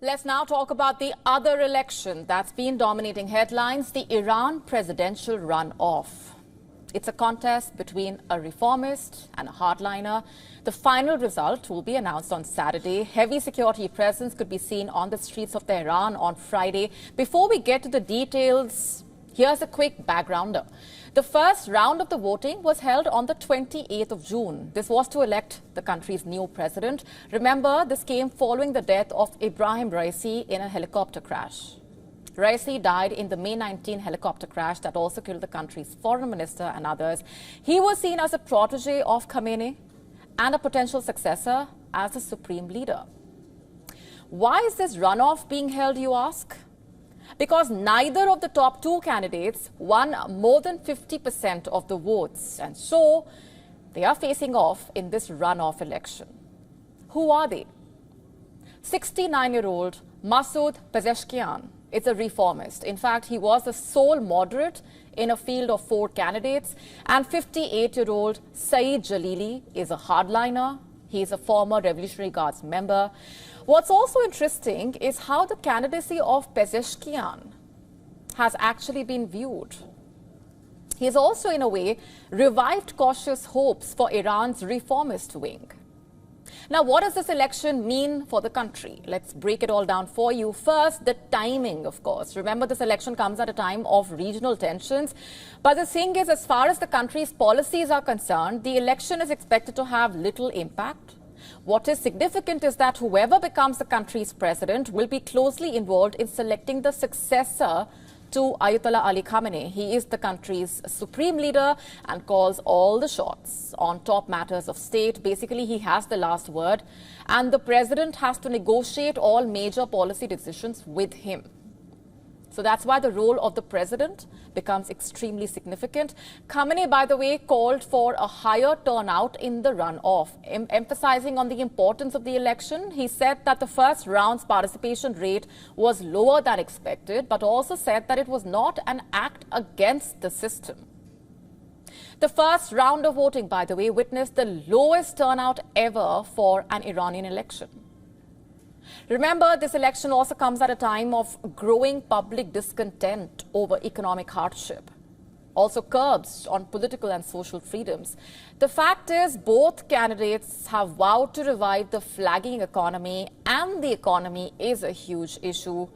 Let's now talk about the other election that's been dominating headlines, the Iran presidential runoff. It's a contest between a reformist and a hardliner. The final result will be announced on Saturday. Heavy security presence could be seen on the streets of Tehran on Friday. Before we get to the details, here's a quick backgrounder. The first round of the voting was held on the 28th of June. This was to elect the country's new president. Remember, this came following the death of Ibrahim Raisi in a helicopter crash. Raisi died in the May 19 helicopter crash that also killed the country's foreign minister and others. He was seen as a protege of Khamenei and a potential successor as the supreme leader. Why is this runoff being held, you ask? Because neither of the top two candidates won more than 50% of the votes, and so they are facing off in this runoff election. Who are they? 69-year-old Masoud Pezeshkian is a reformist. In fact, he was the sole moderate in a field of 4 candidates. And 58-year-old Saeed Jalili is a hardliner. He is a former Revolutionary Guards member. What's also interesting is how the candidacy of Pezeshkian has actually been viewed. He has also, in a way, revived cautious hopes for Iran's reformist wing. Now, what does this election mean for the country? Let's break it all down for you. First, the timing, of course. Remember, this election comes at a time of regional tensions. But the thing is, as far as the country's policies are concerned, the election is expected to have little impact. What is significant is that whoever becomes the country's president will be closely involved in selecting the successor to Ayatollah Ali Khamenei. He is the country's supreme leader and calls all the shots on top matters of state. Basically, he has the last word, and the president has to negotiate all major policy decisions with him. So that's why the role of the president becomes extremely significant. Khamenei, by the way, called for a higher turnout in the runoff. Emphasizing on the importance of the election, he said that the first round's participation rate was lower than expected, but also said that it was not an act against the system. The first round of voting, by the way, witnessed the lowest turnout ever for an Iranian election. Remember, this election also comes at a time of growing public discontent over economic hardship, also curbs on political and social freedoms. The fact is, both candidates have vowed to revive the flagging economy, and the economy is a huge issue.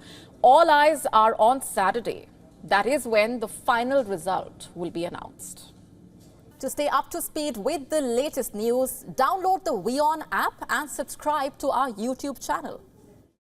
All eyes are on Saturday. That is when the final result will be announced. To stay up to speed with the latest news, download the WION app and subscribe to our YouTube channel.